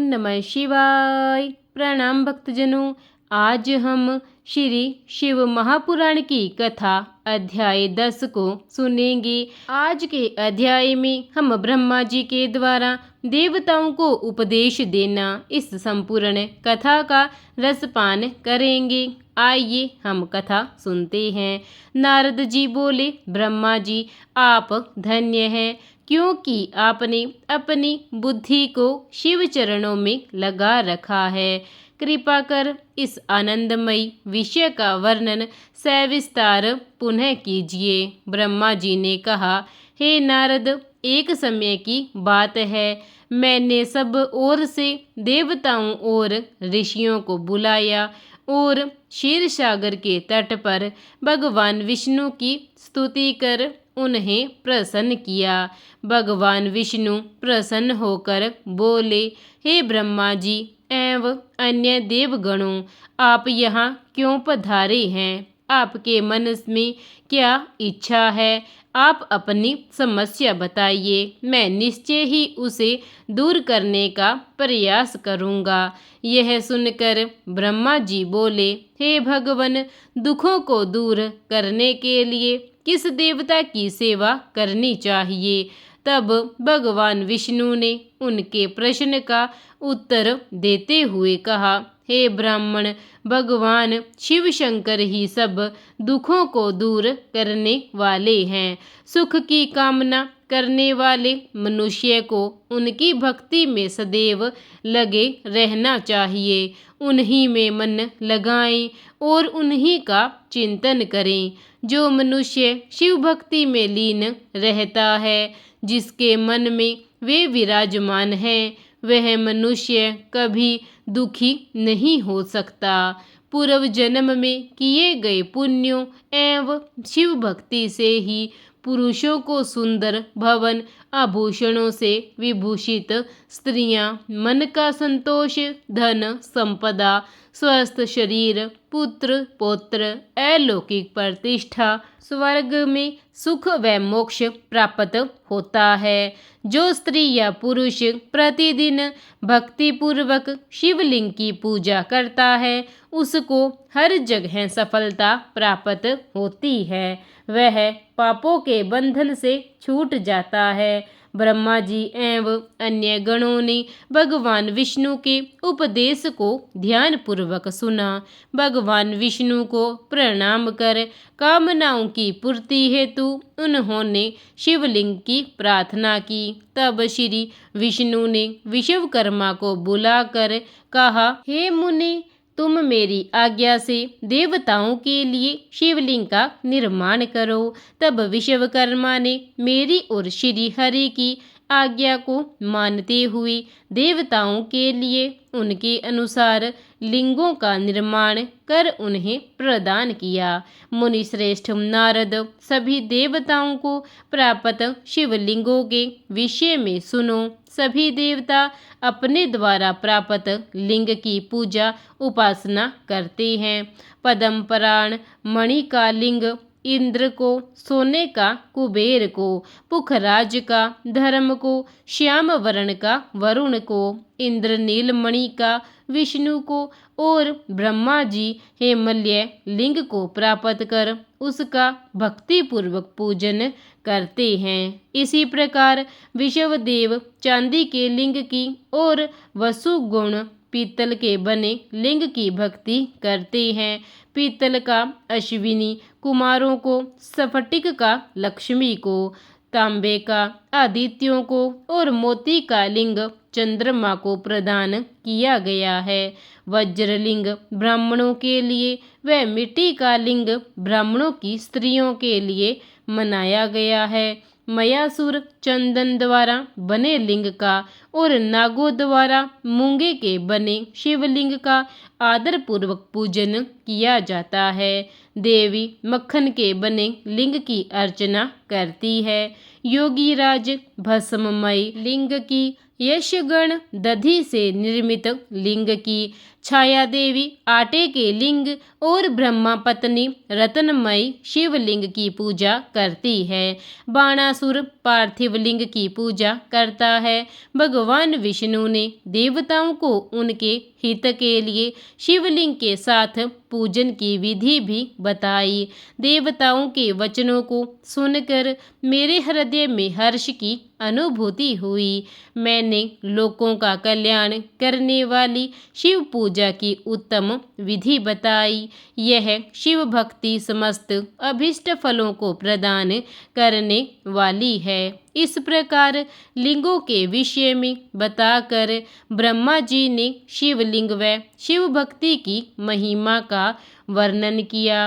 नमः शिवाय। प्रणाम भक्तजनों, आज हम श्री शिव महापुराण की कथा अध्याय 10 को सुनेंगे। आज के अध्याय में हम ब्रह्मा जी के द्वारा देवताओं को उपदेश देना इस संपूर्ण कथा का रसपान करेंगे। आइए हम कथा सुनते हैं। नारद जी बोले, ब्रह्मा जी आप धन्य हैं, क्योंकि आपने अपनी बुद्धि को शिव चरणों में लगा रखा है। कृपा कर इस आनंदमयी विषय का वर्णन सविस्तार पुनः कीजिए। ब्रह्मा जी ने कहा, हे नारद, एक समय की बात है, मैंने सब ओर से देवताओं और ऋषियों को बुलाया और क्षीर सागर के तट पर भगवान विष्णु की स्तुति कर उन्हें प्रसन्न किया। भगवान विष्णु प्रसन्न होकर बोले, हे ब्रह्मा जी एवं अन्य देवगणों, आप यहाँ क्यों पधारे हैं? आपके मन में क्या इच्छा है? आप अपनी समस्या बताइए, मैं निश्चय ही उसे दूर करने का प्रयास करूँगा। यह सुनकर ब्रह्मा जी बोले, हे भगवान, दुखों को दूर करने के लिए किस देवता की सेवा करनी चाहिए? तब भगवान विष्णु ने उनके प्रश्न का उत्तर देते हुए कहा, हे ब्राह्मण, भगवान शिव शंकर ही सब दुखों को दूर करने वाले हैं। सुख की कामना करने वाले मनुष्य को उनकी भक्ति में सदैव लगे रहना चाहिए। उन्हीं में मन लगाएं और उन्हीं का चिंतन करें। जो मनुष्य शिव भक्ति में लीन रहता है, जिसके मन में वे विराजमान हैं, वह मनुष्य कभी दुखी नहीं हो सकता। पूर्व जन्म में किए गए पुण्यों एवं शिव भक्ति से ही पुरुषों को सुंदर भवन आभूषणों से विभूषित स्त्रियां, मन का संतोष, धन संपदा, स्वस्थ शरीर, पुत्र पौत्र, अलौकिक प्रतिष्ठा, स्वर्ग में सुख व मोक्ष प्राप्त होता है। जो स्त्री या पुरुष प्रतिदिन भक्ति पूर्वक शिवलिंग की पूजा करता है, उसको हर जगह सफलता प्राप्त होती है। वह पापों के बंधन से छूट जाता है। ब्रह्मा जी एवं अन्य गणों ने भगवान विष्णु के उपदेश को ध्यान पूर्वक सुना। भगवान विष्णु को प्रणाम कर कामनाओं की पूर्ति हेतु उन्होंने शिवलिंग की प्रार्थना की। तब श्री विष्णु ने विश्वकर्मा को बुलाकर कहा, हे मुनि, तुम मेरी आज्ञा से देवताओं के लिए शिवलिंग का निर्माण करो। तब विश्वकर्मा ने मेरी और श्री हरि की आज्ञा को मानते हुए देवताओं के लिए उनके अनुसार लिंगों का निर्माण कर उन्हें प्रदान किया। मुनि श्रेष्ठ नारद, सभी देवताओं को प्राप्त शिवलिंगों के विषय में सुनो। सभी देवता अपने द्वारा प्राप्त लिंग की पूजा उपासना करते हैं। पद्म पराण मणि का लिंग इंद्र को, सोने का कुबेर को, पुखराज का धर्म को, श्याम वर्ण का वरुण को, इंद्र नीलमणि का विष्णु को और ब्रह्मा जी हेमल्य लिंग को प्राप्त कर उसका भक्ति पूर्वक पूजन करते हैं। इसी प्रकार विश्वदेव चांदी के लिंग की और वसुगुण पीतल के बने लिंग की भक्ति करते हैं। पीतल का अश्विनी कुमारों को, स्फटिक का लक्ष्मी को, तांबे का आदित्यों को और मोती का लिंग चंद्रमा को प्रदान किया गया है। वज्रलिंग ब्राह्मणों के लिए व मिट्टी का लिंग ब्राह्मणों की स्त्रियों के लिए मनाया गया है। मयासुर चंदन द्वारा बने लिंग का और नागों द्वारा मूंगे के बने शिवलिंग का आदर पूर्वक पूजन किया जाता है। देवी मक्खन के बने लिंग की अर्चना करती है। योगीराज भस्ममय लिंग की, यशगण दधि से निर्मित लिंग की, छाया देवी आटे के लिंग और ब्रह्मा पत्नी रत्नमयी शिवलिंग की पूजा करती है। बाणासुर पार्थिव लिंग की पूजा करता है। भगवान विष्णु ने देवताओं को उनके हित के लिए शिवलिंग के साथ पूजन की विधि भी बताई। देवताओं के वचनों को सुनकर मेरे हृदय में हर्ष की अनुभूति हुई। मैंने लोगों का कल्याण करने वाली शिव पूजा की उत्तम विधि बताई। यह शिव भक्ति समस्त अभिष्ट फलों को प्रदान करने वाली है। इस प्रकार लिंगों के विषय में बताकर ब्रह्मा जी ने शिवलिंग व शिव भक्ति की महिमा का वर्णन किया।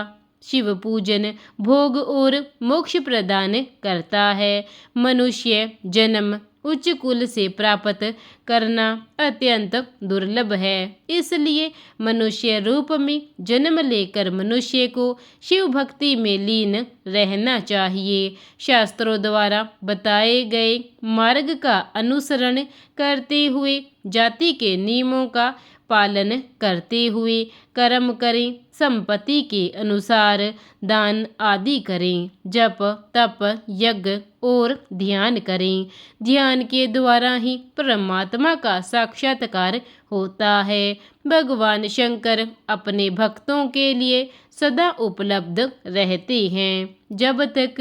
शिव पूजन भोग और मोक्ष प्रदान करता है। मनुष्य जन्म उच्च कुल से प्राप्त करना अत्यंत दुर्लभ है, इसलिए मनुष्य रूप में जन्म लेकर मनुष्य को शिव भक्ति में लीन रहना चाहिए। शास्त्रों द्वारा बताए गए मार्ग का अनुसरण करते हुए, जाति के नियमों का पालन करते हुए कर्म करें, संपत्ति के अनुसार दान आदि करें, जप तप यज्ञ और ध्यान करें। ध्यान के द्वारा ही परमात्मा का साक्षात्कार होता है। भगवान शंकर अपने भक्तों के लिए सदा उपलब्ध रहते हैं। जब तक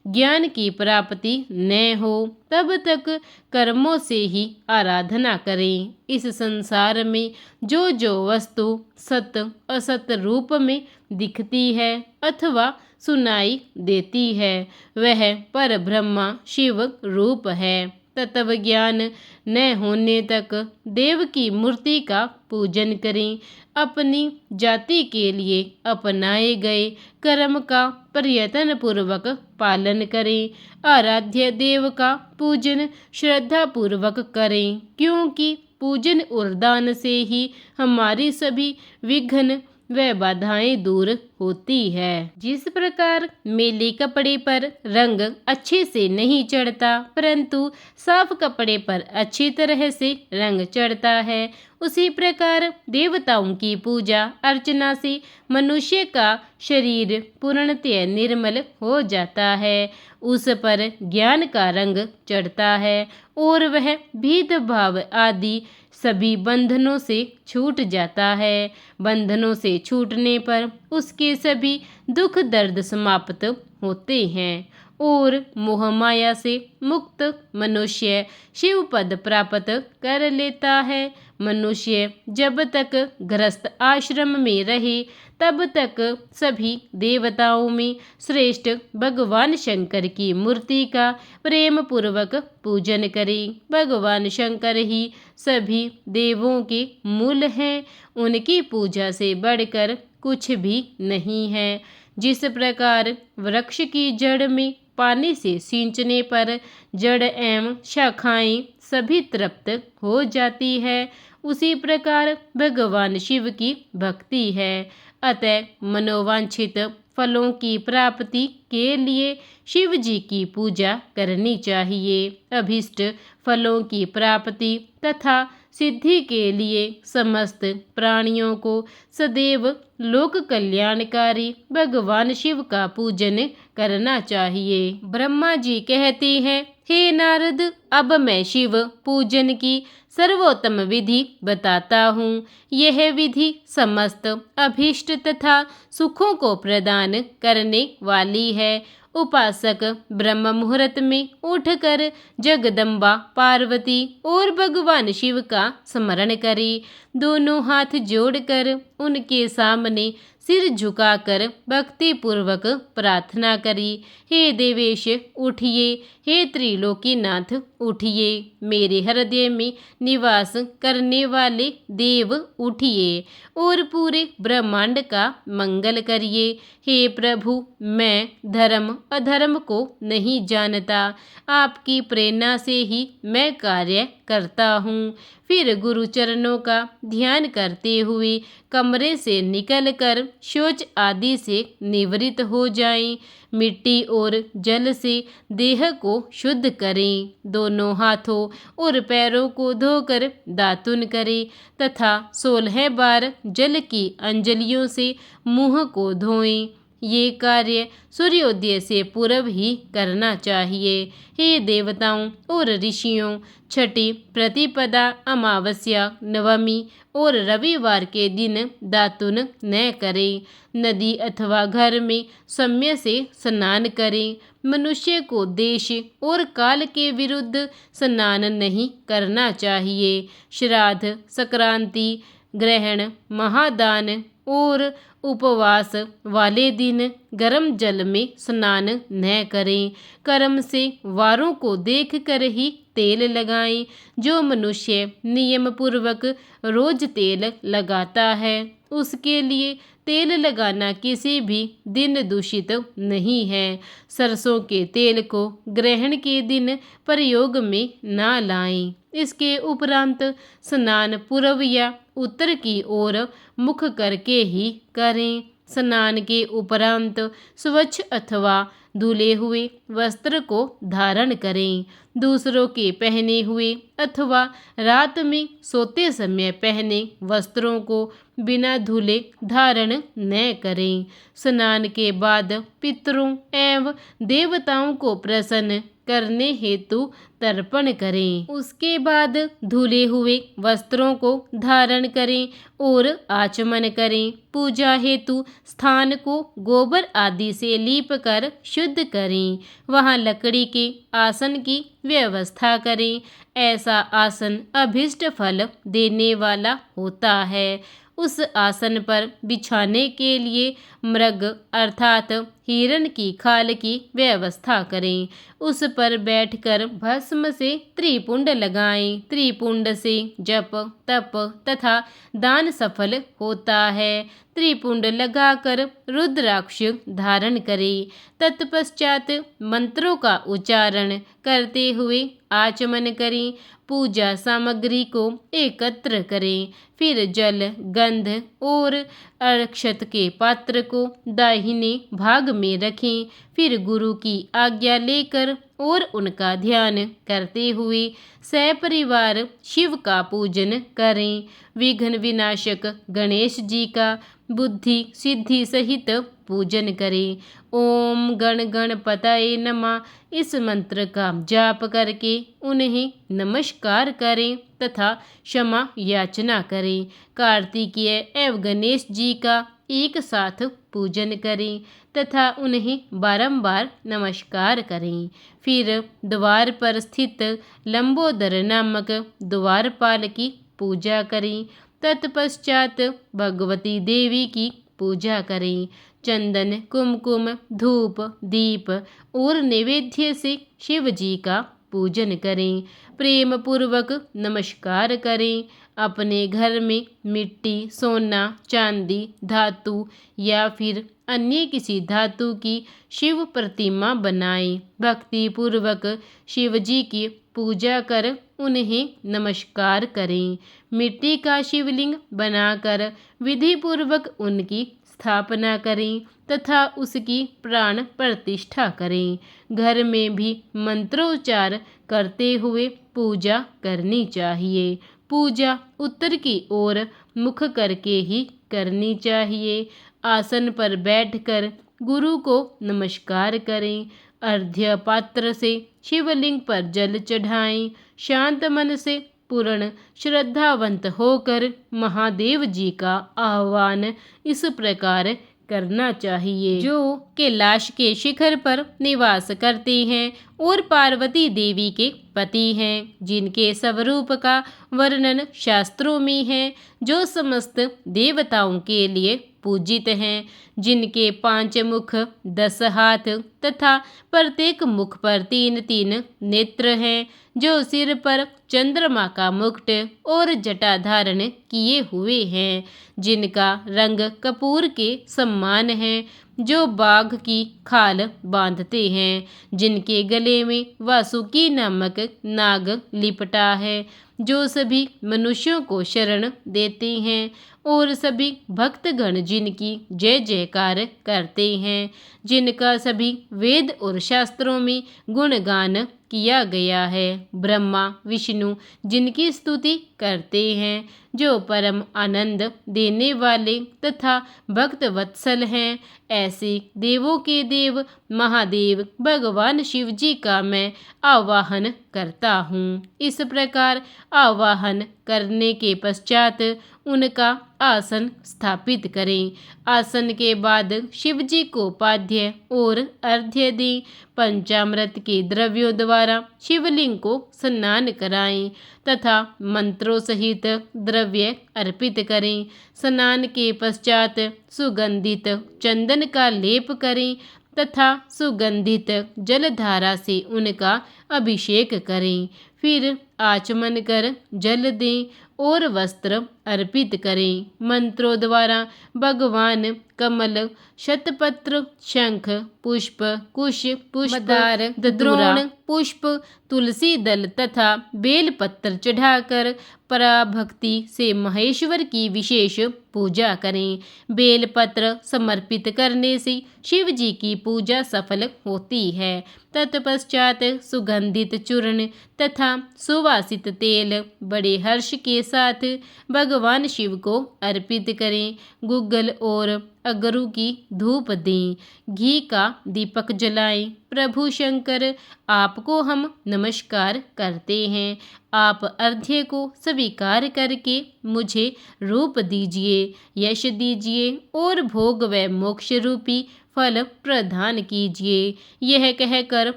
ज्ञान की प्राप्ति न हो तब तक कर्मों से ही आराधना करें। इस संसार में जो जो वस्तु सत असत रूप में दिखती है अथवा सुनाई देती है, वह पर ब्रह्मा शिव रूप है। तत्व ज्ञान न होने तक देव की मूर्ति का पूजन करें। अपनी जाति के लिए अपनाए गए कर्म का प्रयत्न पूर्वक पालन करें। आराध्य देव का पूजन श्रद्धा पूर्वक करें, क्योंकि पूजन और दान से ही हमारी सभी विघ्न व बाधाएं दूर होती है। जिस प्रकार मैले कपड़े पर रंग अच्छे से नहीं चढ़ता, परंतु साफ कपड़े पर अच्छी तरह से रंग चढ़ता है, उसी प्रकार देवताओं की पूजा अर्चना से मनुष्य का शरीर पूर्णतः निर्मल हो जाता है। उस पर ज्ञान का रंग चढ़ता है और वह भेदभाव आदि सभी बंधनों से छूट जाता है। बंधनों से छूटने पर उसके सभी दुख दर्द समाप्त होते हैं और मोह माया से मुक्त मनुष्य शिव पद प्राप्त कर लेता है। मनुष्य जब तक गृहस्थ आश्रम में रहे तब तक सभी देवताओं में श्रेष्ठ भगवान शंकर की मूर्ति का प्रेम पूर्वक पूजन करें। भगवान शंकर ही सभी देवों के मूल हैं, उनकी पूजा से बढ़कर कुछ भी नहीं है। जिस प्रकार वृक्ष की जड़ में पानी से सींचने पर जड़ एवं शाखाएं सभी तृप्त हो जाती है, उसी प्रकार भगवान शिव की भक्ति है। अतः मनोवांछित फलों की प्राप्ति के लिए शिव जी की पूजा करनी चाहिए। अभीष्ट फलों की प्राप्ति तथा सिद्धि के लिए समस्त प्राणियों को सदैव लोक कल्याणकारी भगवान शिव का पूजन करना चाहिए। ब्रह्मा जी कहते हैं, हे नारद, अब मैं शिव पूजन की सर्वोत्तम विधि बताता हूँ। यह विधि समस्त अभीष्ट तथा सुखों को प्रदान करने वाली है। उपासक ब्रह्म मुहूर्त में उठकर जगदम्बा पार्वती और भगवान शिव का स्मरण करे। दोनों हाथ जोड़कर उनके सामने सिर झुकाकर भक्ति पूर्वक प्रार्थना करी। हे देवेश उठिए, हे त्रिलोकीनाथ उठिए, मेरे हृदय में निवास करने वाले देव उठिए और पूरे ब्रह्मांड का मंगल करिए। हे प्रभु, मैं धर्म अधर्म को नहीं जानता, आपकी प्रेरणा से ही मैं कार्य करता हूँ। फिर गुरु चरणों का ध्यान करते हुए कमरे से निकलकर शौच आदि से निवृत्त हो जाएं। मिट्टी और जल से देह को शुद्ध करें। दोनों हाथों और पैरों को धोकर दातुन करें तथा 16 बार जल की अंजलियों से मुंह को धोएं। ये कार्य सूर्योदय से पूर्व ही करना चाहिए। हे देवताओं और ऋषियों, छठी प्रतिपदा, अमावस्या, नवमी और रविवार के दिन दातुन न करें। नदी अथवा घर में समय से स्नान करें। मनुष्य को देश और काल के विरुद्ध स्नान नहीं करना चाहिए। श्राद्ध, संक्रांति, ग्रहण, महादान और उपवास वाले दिन गर्म जल में स्नान न करें। कर्म से वारों को देखकर ही तेल लगाएं। जो मनुष्य नियम पूर्वक रोज तेल लगाता है उसके लिए तेल लगाना किसी भी दिन दूषित नहीं है। सरसों के तेल को ग्रहण के दिन प्रयोग में ना लाएं। इसके उपरांत स्नान पूर्व या उत्तर की ओर मुख करके ही करें। स्नान के उपरांत स्वच्छ अथवा धुले हुए वस्त्र को धारण करें। दूसरों के पहने हुए अथवा रात में सोते समय पहने वस्त्रों को बिना धुले धारण न करें। स्नान के बाद पितरों एवं देवताओं को प्रसन्न करने हेतु तर्पण करें। उसके बाद धुले हुए वस्त्रों को धारण करें और आचमन करें। पूजा हेतु स्थान को गोबर आदि से लीप कर शुद्ध करें। वहाँ लकड़ी के आसन की व्यवस्था करें। ऐसा आसन अभिष्ट फल देने वाला होता है। उस आसन पर बिछाने के लिए मृग अर्थात हिरण की खाल की व्यवस्था करें। उस पर बैठकर भस्म से त्रिपुंड लगाएं। त्रिपुंड से जप, तप तथा दान सफल होता है। त्रिपुंड लगाकर रुद्राक्ष धारण करें। तत्पश्चात मंत्रों का उच्चारण करते हुए आचमन करें। पूजा सामग्री को एकत्र करें। फिर जल, गंध और अक्षत के पात्र को दाहिने भाग में रखें। फिर गुरु की आज्ञा लेकर और उनका ध्यान करते हुए सपरिवार शिव का पूजन करें। विघ्न विनाशक गणेश जी का बुद्धि सिद्धि सहित पूजन करें। ओम गण गणपतये नमः इस मंत्र का जाप करके उन्हें नमस्कार करें तथा क्षमा याचना करें। कार्तिकेय एवं गणेश जी का एक साथ पूजन करें तथा उन्हें बारंबार नमस्कार करें। फिर द्वार पर स्थित लंबोदर नामक द्वारपाल की पूजा करें। तत्पश्चात भगवती देवी की पूजा करें। चंदन, कुमकुम, धूप, दीप और नैवेद्य से शिव जी का पूजन करें। प्रेम पूर्वक नमस्कार करें। अपने घर में मिट्टी, सोना, चांदी, धातु या फिर अन्य किसी धातु की शिव प्रतिमा बनाएं। भक्ति पूर्वक शिव जी की पूजा कर उन्हें नमस्कार करें। मिट्टी का शिवलिंग बनाकर विधि पूर्वक उनकी स्थापना करें तथा उसकी प्राण प्रतिष्ठा करें। घर में भी मंत्रोच्चार करते हुए पूजा करनी चाहिए। पूजा उत्तर की ओर मुख करके ही करनी चाहिए। आसन पर बैठकर गुरु को नमस्कार करें। अर्घ्य पात्र से शिवलिंग पर जल चढ़ाएं। शांत मन से पूर्ण श्रद्धावंत होकर महादेव जी का आह्वान इस प्रकार करना चाहिए। जो कैलाश के शिखर पर निवास करते हैं और पार्वती देवी के पति हैं, जिनके स्वरूप का वर्णन शास्त्रों में है, जो समस्त देवताओं के लिए पूजित हैं, जिनके 5 मुख 10 हाथ तथा प्रत्येक मुख पर 3-3 नेत्र हैं, जो सिर पर चंद्रमा का मुकुट और जटा धारण किए हुए हैं, जिनका रंग कपूर के समान है, जो बाघ की खाल बांधते हैं, जिनके गले में वासुकी नामक नाग लिपटा है, जो सभी मनुष्यों को शरण देते हैं और सभी भक्तगण जिनकी जय जयकार करते हैं, जिनका सभी वेद और शास्त्रों में गुणगान किया गया है। ब्रह्मा विष्णु जिनकी स्तुति करते हैं, जो परम आनंद देने वाले तथा भक्त वत्सल हैं, ऐसे देवों के देव महादेव भगवान शिव जी का मैं आवाहन करता हूँ। इस प्रकार आवाहन करने के पश्चात उनका आसन स्थापित करें। आसन के बाद शिव जी को पाद्य और अर्घ्य दें। पंचामृत के द्रव्यों द्वारा शिवलिंग को स्नान कराएं तथा मंत्रों सहित द्रव्य अर्पित करें। स्नान के पश्चात सुगंधित चंदन का लेप करें तथा सुगंधित जलधारा से उनका अभिषेक करें। फिर आचमन कर जल दें और वस्त्र अर्पित करें। मंत्रों द्वारा भगवान कमल, शतपत्र, शंख, पुष्प, कुश, पुष्पदार, द्रोण, पुष्प, तुलसी दल तथा बेलपत्र चढ़ाकर पराभक्ति से महेश्वर की विशेष पूजा करें। बेलपत्र समर्पित करने से शिव जी की पूजा सफल होती है। तत्पश्चात सुगंधित चूर्ण तथा सुवासित तेल बड़े हर्ष के साथ भगवान शिव को अर्पित करें। गुग्गल और अगरू की धूप दें। घी का दीपक जलाएं। प्रभु शंकर, आपको हम नमस्कार करते हैं। आप अर्घ्य को स्वीकार करके मुझे रूप दीजिए, यश दीजिए और भोग व मोक्ष रूपी फल प्रदान कीजिए। यह कहकर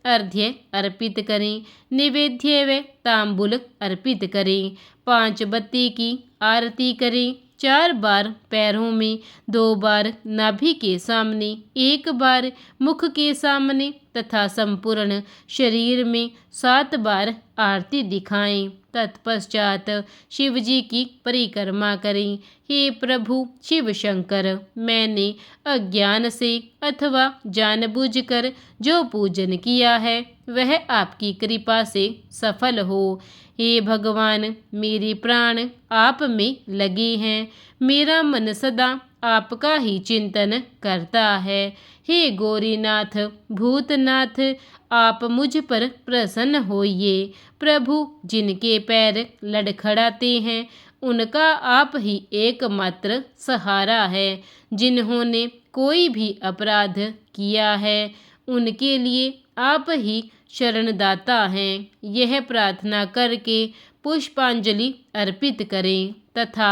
अर्घ्य अर्पित करें। निवेद्य व तांबूल अर्पित करें। 5 बत्ती की आरती करें। 4 बार पैरों में, 2 बार नाभि के सामने, 1 बार मुख के सामने तथा संपूर्ण शरीर में 7 बार आरती दिखाएं। तत्पश्चात शिव जी की परिक्रमा करें। हे प्रभु शिव शंकर, मैंने अज्ञान से अथवा जानबूझकर जो पूजन किया है वह आपकी कृपा से सफल हो। हे भगवान, मेरे प्राण आप में लगे हैं। मेरा मन सदा आपका ही चिंतन करता है। हे गौरीनाथ, भूतनाथ, आप मुझ पर प्रसन्न होइए। प्रभु, जिनके पैर लड़खड़ाते हैं उनका आप ही एकमात्र सहारा है। जिन्होंने कोई भी अपराध किया है उनके लिए आप ही शरणदाता हैं। यह प्रार्थना करके पुष्पांजलि अर्पित करें तथा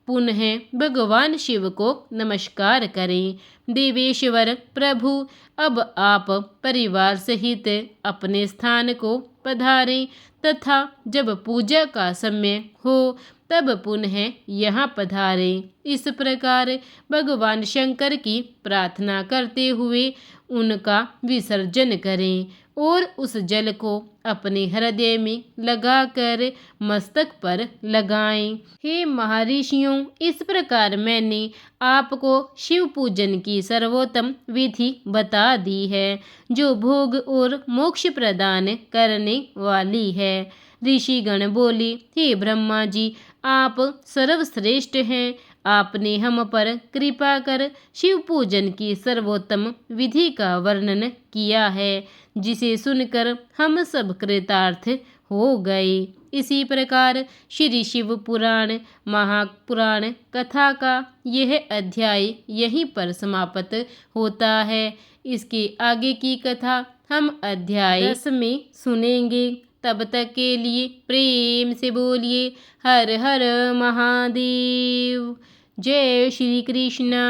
पुनः भगवान शिव को नमस्कार करें। देवेश्वर प्रभु, अब आप परिवार सहित अपने स्थान को पधारें तथा जब पूजा का समय हो तब पुनः यहाँ पधारें। इस प्रकार भगवान शंकर की प्रार्थना करते हुए उनका विसर्जन करें और उस जल को अपने हृदय में लगाकर मस्तक पर लगाएं। हे महर्षियों, इस प्रकार मैंने आपको शिव पूजन की सर्वोत्तम विधि बता दी है, जो भोग और मोक्ष प्रदान करने वाली है। ऋषिगण बोले, हे ब्रह्मा जी, आप सर्वश्रेष्ठ हैं। आपने हम पर कृपा कर शिव पूजन की सर्वोत्तम विधि का वर्णन किया है, जिसे सुनकर हम सब कृतार्थ हो गए। इसी प्रकार श्री शिव पुराण महापुराण कथा का यह अध्याय यहीं पर समाप्त होता है। इसके आगे की कथा हम अध्याय 10 में सुनेंगे। तब तक के लिए प्रेम से बोलिए हर हर महादेव। जय श्री कृष्णा।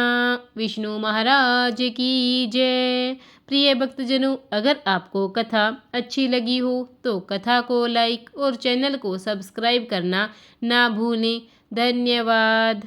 विष्णु महाराज की जय। प्रिय भक्तजनों, अगर आपको कथा अच्छी लगी हो तो कथा को लाइक और चैनल को सब्सक्राइब करना ना भूलें। धन्यवाद।